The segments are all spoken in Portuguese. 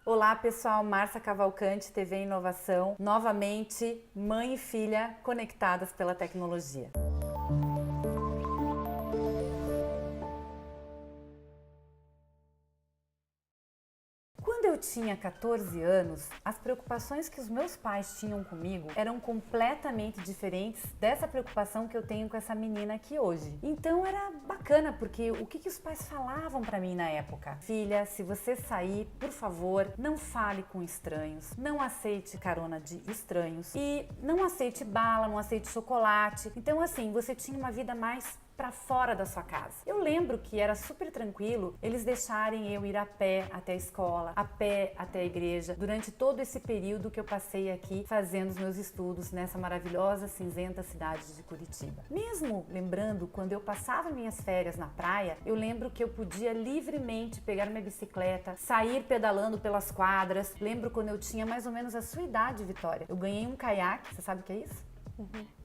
Olá pessoal, Márcia Cavalcante, TV Inovação, novamente mãe e filha conectadas pela tecnologia. Quando eu tinha 14 anos, as preocupações que os meus pais tinham comigo eram completamente diferentes dessa preocupação que eu tenho com essa menina aqui hoje. Então era bacana, porque o que os pais falavam pra mim na época? Filha, se você sair, por favor, não fale com estranhos, não aceite carona de estranhos e não aceite bala, não aceite chocolate. Então assim, você tinha uma vida mais para fora da sua casa. Eu lembro que era super tranquilo eles deixarem eu ir a pé até a escola, a pé até a igreja, durante todo esse período que eu passei aqui fazendo os meus estudos nessa maravilhosa, cinzenta cidade de Curitiba. Mesmo lembrando quando eu passava minhas férias na praia, eu lembro que eu podia livremente pegar minha bicicleta, sair pedalando pelas quadras. Lembro quando eu tinha mais ou menos a sua idade, Vitória. Eu ganhei um caiaque, você sabe o que é isso?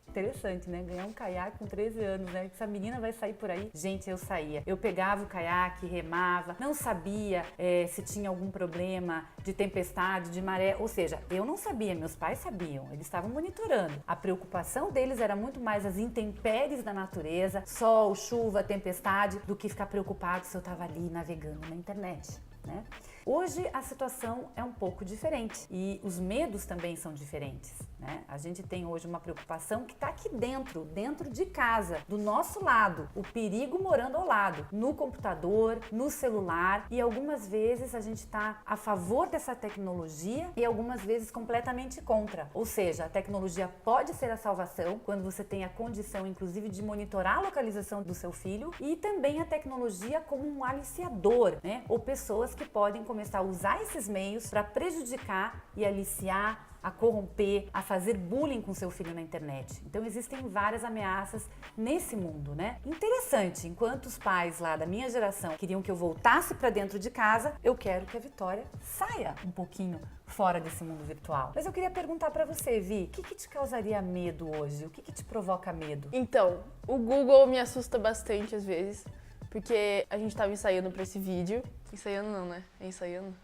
Interessante, né? Ganhar um caiaque com 13 anos, né? Essa menina vai sair por aí. Gente, eu saía. Eu pegava o caiaque, remava, não sabia se tinha algum problema de tempestade, de maré. Ou seja, eu não sabia, meus pais sabiam. Eles estavam monitorando. A preocupação deles era muito mais as intempéries da natureza, sol, chuva, tempestade, do que ficar preocupado se eu estava ali navegando na internet, né? Hoje a situação é um pouco diferente e os medos também são diferentes, né? A gente tem hoje uma preocupação que está aqui dentro de casa, do nosso lado, o perigo morando ao lado, no computador, no celular, e algumas vezes a gente está a favor dessa tecnologia e algumas vezes completamente contra. Ou seja, a tecnologia pode ser a salvação quando você tem a condição, inclusive, de monitorar a localização do seu filho, e também a tecnologia como um aliciador, né? Ou pessoas que podem começar a usar esses meios para prejudicar e aliciar, a corromper, a fazer bullying com seu filho na internet. Então existem várias ameaças nesse mundo, né? Interessante, enquanto os pais lá da minha geração queriam que eu voltasse para dentro de casa, eu quero que a Vitória saia um pouquinho fora desse mundo virtual. Mas eu queria perguntar para você, Vi, o que te causaria medo hoje? O que te provoca medo? Então, o Google me assusta bastante às vezes, porque a gente tava ensaiando pra esse vídeo. Ensaiando não, né? É ensaiando.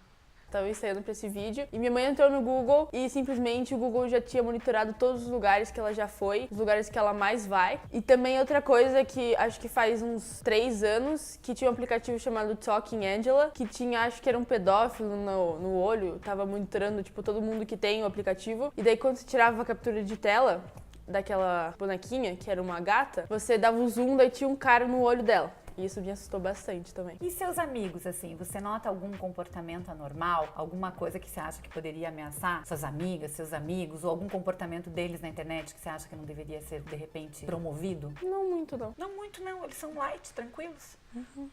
Tava ensaiando pra esse vídeo e minha mãe entrou no Google e simplesmente o Google já tinha monitorado todos os lugares que ela já foi, os lugares que ela mais vai. E também outra coisa que acho que faz uns 3 anos, que tinha um aplicativo chamado Talking Angela, que tinha, acho que era um pedófilo no olho, tava monitorando, tipo, todo mundo que tem o aplicativo. E daí quando você tirava a captura de tela daquela bonequinha, que era uma gata, você dava um zoom, daí tinha um cara no olho dela. E isso me assustou bastante também. E seus amigos, assim, você nota algum comportamento anormal? Alguma coisa que você acha que poderia ameaçar suas amigas, seus amigos? Ou algum comportamento deles na internet que você acha que não deveria ser, de repente, promovido? Não muito, não. Não muito, não. Eles são light, tranquilos.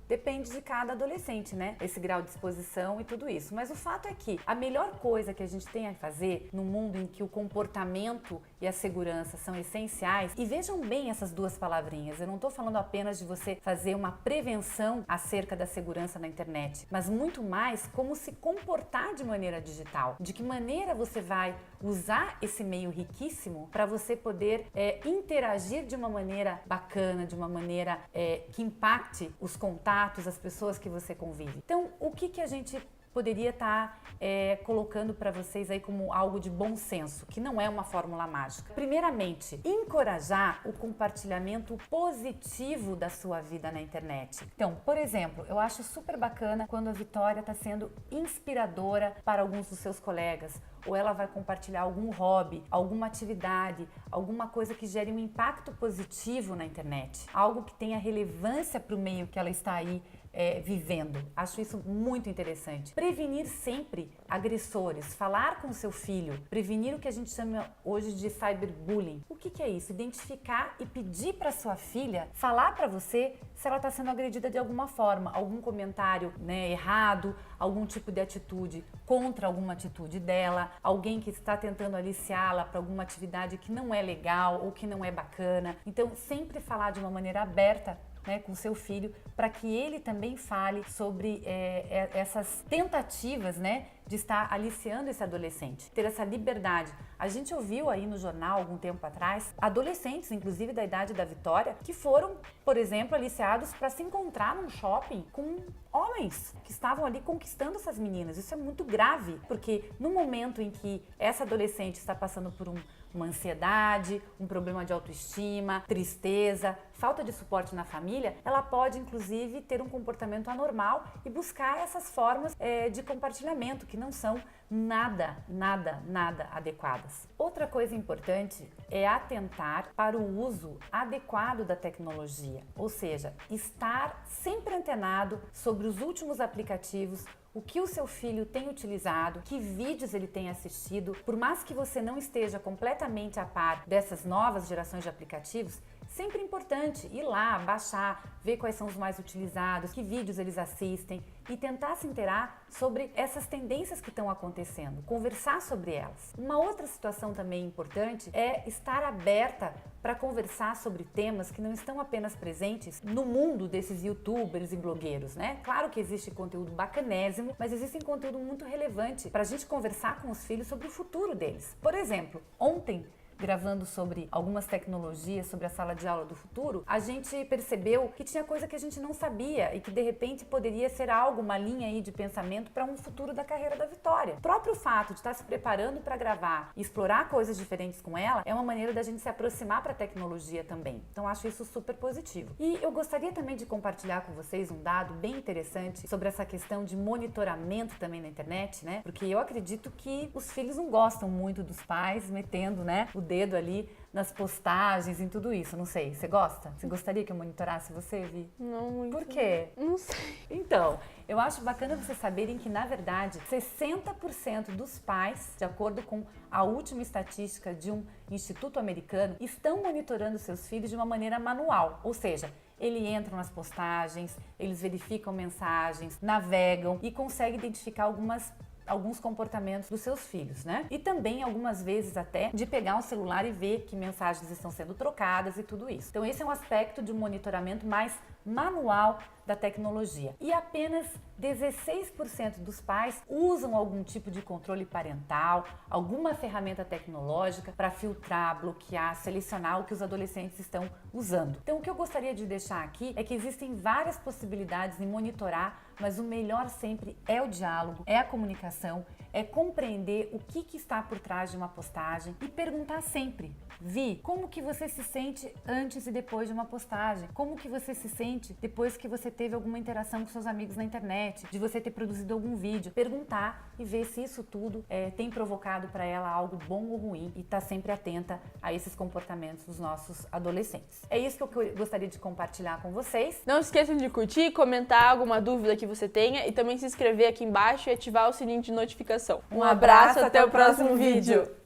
Depende de cada adolescente, né? Esse grau de exposição e tudo isso. Mas o fato é que a melhor coisa que a gente tem a fazer num mundo em que o comportamento e a segurança são essenciais, e vejam bem essas duas palavrinhas, eu não tô falando apenas de você fazer uma prevenção acerca da segurança na internet, mas muito mais como se comportar de maneira digital. De que maneira você vai usar esse meio riquíssimo para você poder interagir de uma maneira bacana, de uma maneira que impacte os contatos, as pessoas que você convive. Então, o que a gente poderia estar colocando para vocês aí como algo de bom senso, que não é uma fórmula mágica? Primeiramente, encorajar o compartilhamento positivo da sua vida na internet. Então, por exemplo, eu acho super bacana quando a Vitória está sendo inspiradora para alguns dos seus colegas, ou ela vai compartilhar algum hobby, alguma atividade, alguma coisa que gere um impacto positivo na internet, algo que tenha relevância para o meio que ela está aí vivendo. Acho isso muito interessante. Prevenir sempre agressores, falar com seu filho, prevenir o que a gente chama hoje de cyberbullying. O que é isso? Identificar e pedir para sua filha falar para você se ela está sendo agredida de alguma forma, algum comentário, né, errado, algum tipo de atitude contra alguma atitude dela, alguém que está tentando aliciá-la para alguma atividade que não é legal ou que não é bacana. Então, sempre falar de uma maneira aberta, né, com seu filho, para que ele também fale sobre essas tentativas, né, de estar aliciando esse adolescente, ter essa liberdade. A gente ouviu aí no jornal algum tempo atrás, adolescentes, inclusive da idade da Vitória, que foram, por exemplo, aliciados para se encontrar num shopping com homens que estavam ali conquistando essas meninas. Isso é muito grave, porque no momento em que essa adolescente está passando por uma ansiedade, um problema de autoestima, tristeza, falta de suporte na família, ela pode inclusive ter um comportamento anormal e buscar essas formas de compartilhamento que não são nada adequadas. Outra coisa importante é atentar para o uso adequado da tecnologia, ou seja, estar sempre antenado sobre os últimos aplicativos, o que o seu filho tem utilizado, que vídeos ele tem assistido. Por mais que você não esteja completamente a par dessas novas gerações de aplicativos, sempre é importante ir lá, baixar, ver quais são os mais utilizados, que vídeos eles assistem e tentar se inteirar sobre essas tendências que estão acontecendo, conversar sobre elas. Uma outra situação também importante é estar aberta para conversar sobre temas que não estão apenas presentes no mundo desses youtubers e blogueiros, né? Claro que existe conteúdo bacanésimo, mas existe conteúdo muito relevante para a gente conversar com os filhos sobre o futuro deles. Por exemplo, ontem, gravando sobre algumas tecnologias, sobre a sala de aula do futuro, a gente percebeu que tinha coisa que a gente não sabia e que de repente poderia ser algo, uma linha aí de pensamento para um futuro da carreira da Vitória. O próprio fato de estar se preparando para gravar e explorar coisas diferentes com ela é uma maneira da gente se aproximar para a tecnologia também. Então acho isso super positivo. E eu gostaria também de compartilhar com vocês um dado bem interessante sobre essa questão de monitoramento também na internet, né? Porque eu acredito que os filhos não gostam muito dos pais metendo, né, o dedo ali nas postagens, em tudo isso. Não sei, você gosta? Você gostaria que eu monitorasse você, Vi? Não muito. Por quê? Não sei. Então, eu acho bacana vocês saberem que, na verdade, 60% dos pais, de acordo com a última estatística de um instituto americano, estão monitorando seus filhos de uma maneira manual, ou seja, eles entram nas postagens, eles verificam mensagens, navegam e conseguem identificar alguns comportamentos dos seus filhos, né? E também, algumas vezes até, de pegar um celular e ver que mensagens estão sendo trocadas e tudo isso. Então, esse é um aspecto de um monitoramento mais manual da tecnologia. E apenas 16% dos pais usam algum tipo de controle parental, alguma ferramenta tecnológica para filtrar, bloquear, selecionar o que os adolescentes estão usando. Então, o que eu gostaria de deixar aqui é que existem várias possibilidades em monitorar, mas o melhor sempre é o diálogo, é a comunicação, é compreender o que está por trás de uma postagem e perguntar sempre: Vi, como que você se sente antes e depois de uma postagem? Como que você se sente depois que você teve alguma interação com seus amigos na internet, de você ter produzido algum vídeo? Perguntar e ver se isso tudo tem provocado para ela algo bom ou ruim e estar sempre atenta a esses comportamentos dos nossos adolescentes. É isso que eu gostaria de compartilhar com vocês. Não esqueçam de curtir, comentar alguma dúvida que você tenha e também se inscrever aqui embaixo e ativar o sininho de notificação. Um abraço, até o próximo vídeo!